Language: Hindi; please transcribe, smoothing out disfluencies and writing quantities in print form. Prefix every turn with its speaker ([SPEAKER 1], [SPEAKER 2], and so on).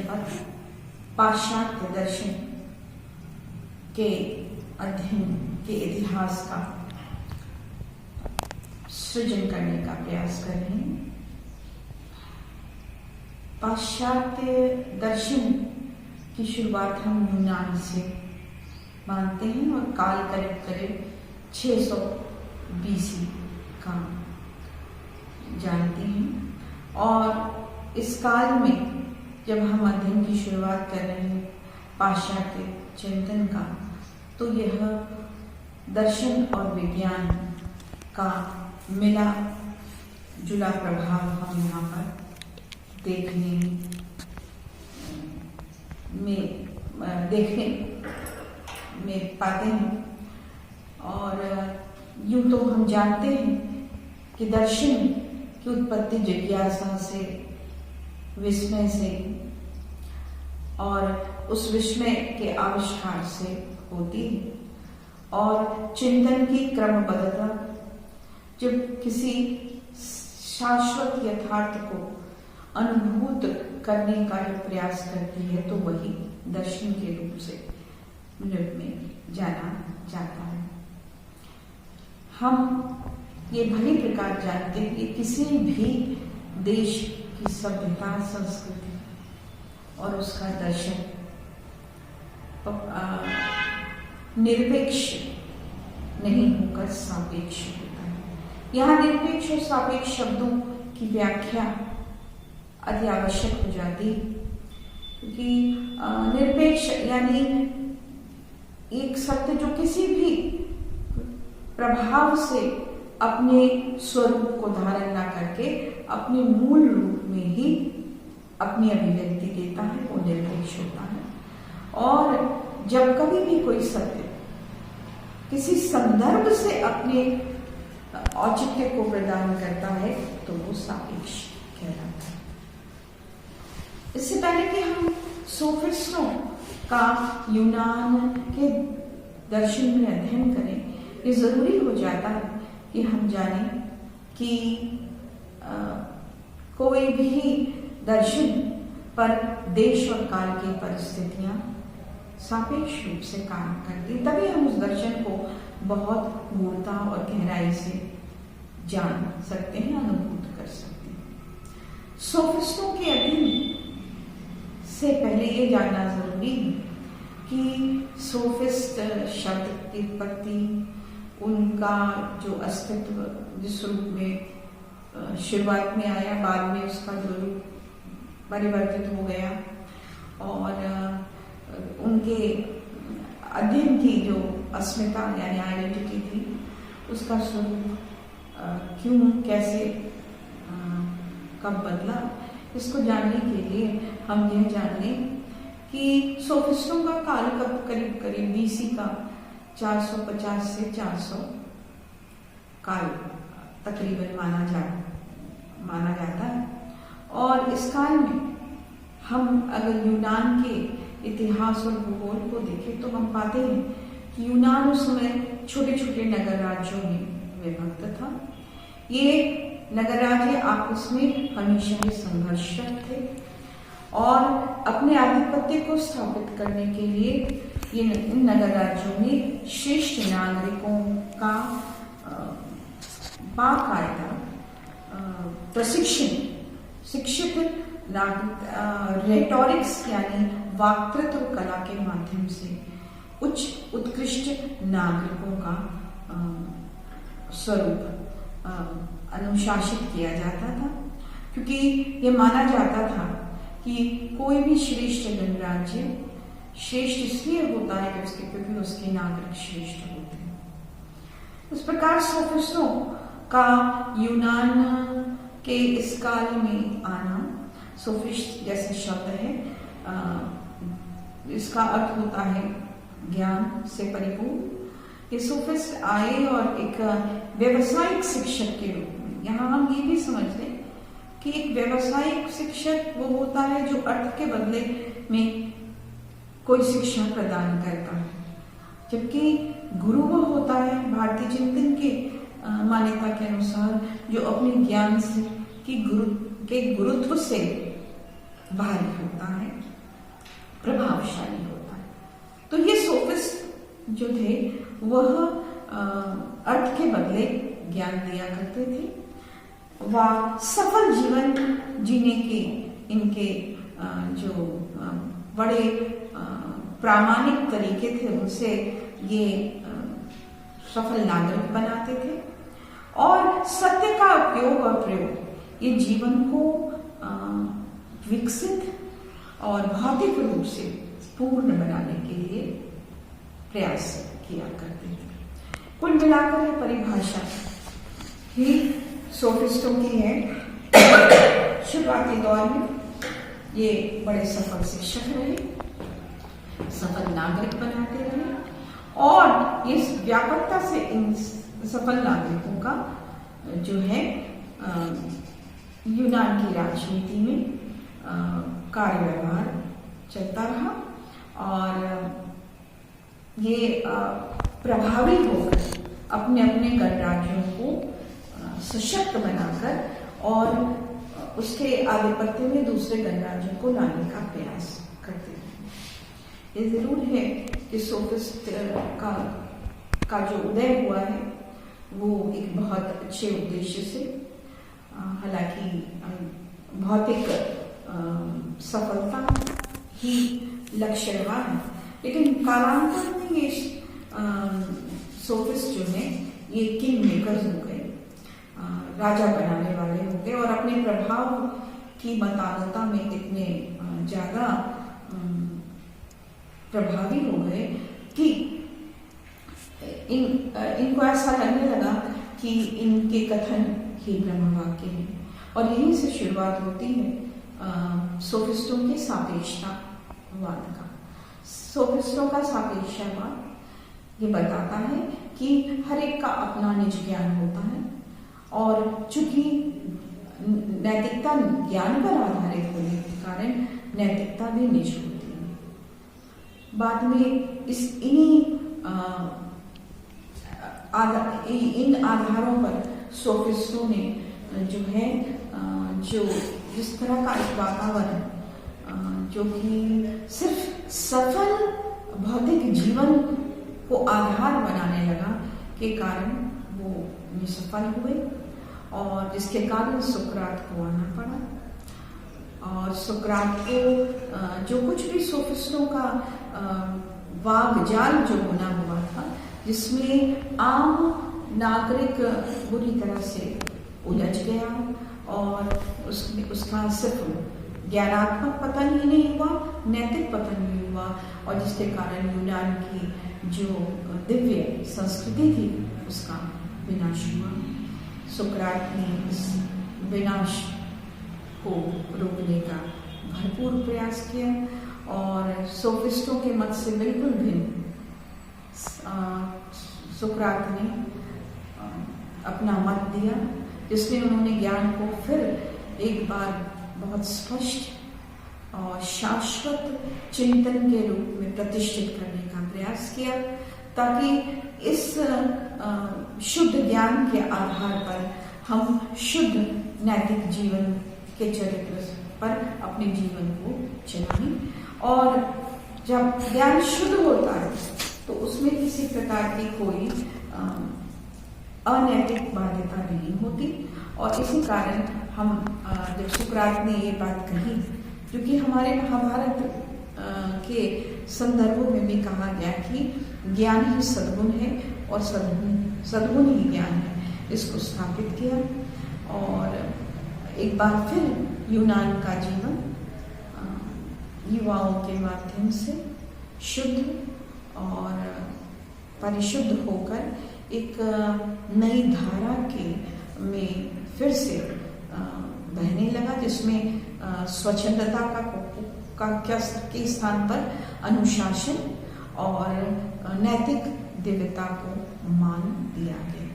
[SPEAKER 1] पर पाश्चात्य दर्शन के अध्ययन के इतिहास का सृजन करने का प्रयास कर रहे हैं। पाश्चात्य दर्शन की शुरुआत हम यूनान से मानते हैं और काल करीब करीब 600 BC का जानते हैं। और इस काल में जब हम अध्ययन की शुरुआत कर रहे हैं पाश्चात्य चिंतन का, तो यह दर्शन और विज्ञान का मिला जुला प्रभाव हम यहाँ पर देखने में पाते हैं। और यूं तो हम जानते हैं कि दर्शन की उत्पत्ति जिज्ञासा से, विस्मय से और उस विस्मय के आविष्कार से होती है। और चिंतन की क्रमबद्धता जब किसी शाश्वत यथार्थ को अनुभूत करने का जो प्रयास करती है, तो वही दर्शन के रूप से में जाना जाता है। हम ये भली प्रकार जानते हैं कि किसी भी देश की सभ्यता, संस्कृति और उसका दर्शन निरपेक्ष नहीं होकर सापेक्ष होता है। यहाँ निरपेक्ष और सापेक्ष शब्दों की व्याख्या अति आवश्यक हो जाती है, क्योंकि निरपेक्ष यानी एक सत्य जो किसी भी प्रभाव से अपने स्वरूप को धारण न करके अपने मूल रूप में ही अपनी अभिव्यक्ति देता है, वो निरपेक्ष होता है। और जब कभी भी कोई सत्य किसी संदर्भ से अपने औचित्य को प्रदान करता है, तो वो सापेक्ष कहलाता है। इससे पहले कि हम सोफिस्टों का यूनान के दर्शन में अध्ययन करें, ये जरूरी हो जाता है कि हम जानें कि कोई भी दर्शन पर देश और काल की परिस्थितियां सापेक्ष रूप से काम करती, तभी हम उस दर्शन को बहुत गूढ़ता और गहराई से जान सकते हैं, अनुभूत कर सकते हैं। सोफिस्टों के अध्ययन से पहले ये जानना जरूरी है कि सोफिस्ट शब्द की उत्पत्ति, उनका जो अस्तित्व जिस रूप में शुरुआत में आया, बाद में उसका जो रूप परिवर्तित हो गया, और उनके अध्ययन की जो अस्मिता यानी आइडेंटिटी थी, उसका स्वरूप क्यों, कैसे, कब बदला, इसको जानने के लिए हम यह जान लें कि सोफिस्टों का काल करीब करीब BC का 450 से 400 काल तकरीबन माना जाता है। और इस काल में हम अगर यूनान के इतिहास और भूगोल को देखें, तो हम पाते हैं कि यूनान उस समय छोटे छोटे नगर राज्यों में विभक्त था। ये नगर राज्य आपस में हमेशा ही संघर्षरत थे और अपने आधिपत्य को स्थापित करने के लिए इन नगर राज्यों में श्रेष्ठ नागरिकों का बाकायदा प्रशिक्षण, शिक्षित रेटोरिक्स यानी वक्तृत्व कला के माध्यम से उच्च उत्कृष्ट नागरिकों का स्वरूप अनुशासित किया जाता था, क्योंकि ये माना जाता था कि कोई भी श्रेष्ठ गणराज्य श्रेष्ठ इसलिए होता है क्योंकि उसके नागरिक श्रेष्ठ होते हैं। इस प्रकार सोफिस्टों का यूनान के इस काल में आना, सोफिस्ट जैसे शब्द है, इसका अर्थ होता है ज्ञान से परिपूर्ण। ये सोफिस्ट आए और एक व्यवसायिक शिक्षक के रूप में, यहाँ हम ये भी समझ लें कि एक व्यवसायिक शिक्षक वो होता है जो अर्थ के बदले में कोई शिक्षा प्रदान करता है, जबकि गुरु वो होता है भारतीय चिंतन के मान्यता के अनुसार जो अपने ज्ञान से के गुरुत्व से भारी होता है प्रभावशाली होता है। तो ये सोफिस्ट जो थे वह अर्थ के बदले ज्ञान दिया करते थे। वह सफल जीवन जीने के इनके जो बड़े प्रामाणिक तरीके थे उनसे ये सफल नागरिक बनाते थे। और सत्य का उपयोग और प्रयोग ये जीवन को विकसित और भौतिक रूप से पूर्ण बनाने के लिए प्रयास किया करते थे। कुल मिलाकर यह परिभाषा ही सोफिस्टों की है। शुरुआती दौर में ये बड़े सफल शिक्षक रहे, सफल नागरिक बनाते रहे और इस व्यापकता से इन सफल नागरिकों का जो है यूनान की राजनीति में कार्य व्यवहार चलता रहा और ये प्रभावी होकर अपने अपने गणराज्यों को सशक्त बनाकर और उसके आधिपत्य में दूसरे गणराज्यों को लाने का प्रयास करते थे। ये जरूर है कि सोफिस्ट का जो उदय हुआ है वो एक बहुत अच्छे उद्देश्य से, हालांकि भौतिक सफलता ही लक्ष्य रहा है, लेकिन कालांतर में ये सोफिस्ट जो है ये किंग मेकर्स हो गए, राजा बनाने वाले हो गए और अपने प्रभाव की बतावता में इतने ज्यादा प्रभावी हो गए कि इनको ऐसा लगने लगा कि इनके कथन ही ब्रह्म वाक्य है। और यहीं से शुरुआत होती है सोफिस्टों के सापेक्षतावाद का। सोफिस्टों का सापेक्षतावाद ये बताता है कि हर एक का अपना निज ज्ञान होता है और चूंकि नैतिकता ज्ञान पर आधारित होने के कारण नैतिकता भी निज होती है। बाद में इन आधारों पर सोफिस्टों ने जो है जो जिस तरह का एक वातावरण जो कि सिर्फ सफल भौतिक जीवन को आधार बनाने लगा के कारण वो निष्फल हुए और जिसके कारण सुकरात को आना पड़ा। और सुकरात को जो कुछ भी सोफिस्टों का वाग्जाल जो बना हुआ था जिसमें आम नागरिक बुरी तरह से उलझ गया और उसका सिर्फ ज्ञानात्मक पतन ही नहीं हुआ, नैतिक पतन भी हुआ और जिसके कारण यूनान की जो दिव्य संस्कृति थी उसका विनाश हुआ। सुकरात ने इस विनाश को रोकने का भरपूर प्रयास किया और सोफिस्टों के मत से बिल्कुल भिन्न सुकरात ने अपना मत दिया जिसमें उन्होंने ज्ञान को फिर एक बार बहुत स्पष्ट और शाश्वत चिंतन के रूप में प्रतिष्ठित करने का प्रयास किया ताकि इस शुद्ध ज्ञान के आधार पर हम शुद्ध नैतिक जीवन के चरित्र पर अपने जीवन को चलाएं। और जब ज्ञान शुद्ध होता है तो उसमें किसी प्रकार की कोई अनैतिक बाध्यता नहीं होती और इसी कारण हम जब सुकरात ने ये बात कही, क्योंकि हमारे महाभारत के संदर्भों में भी कहा गया कि ज्ञान ही सद्गुण है और सद्गुण ही ज्ञान है, इसको स्थापित किया और एक बार फिर यूनान का जीवन युवाओं के माध्यम से शुद्ध और परिशुद्ध होकर एक नई धारा के में फिर से बहने लगा जिसमें स्वच्छंदता के स्थान पर अनुशासन और नैतिक दिव्यता को मान दिया गया।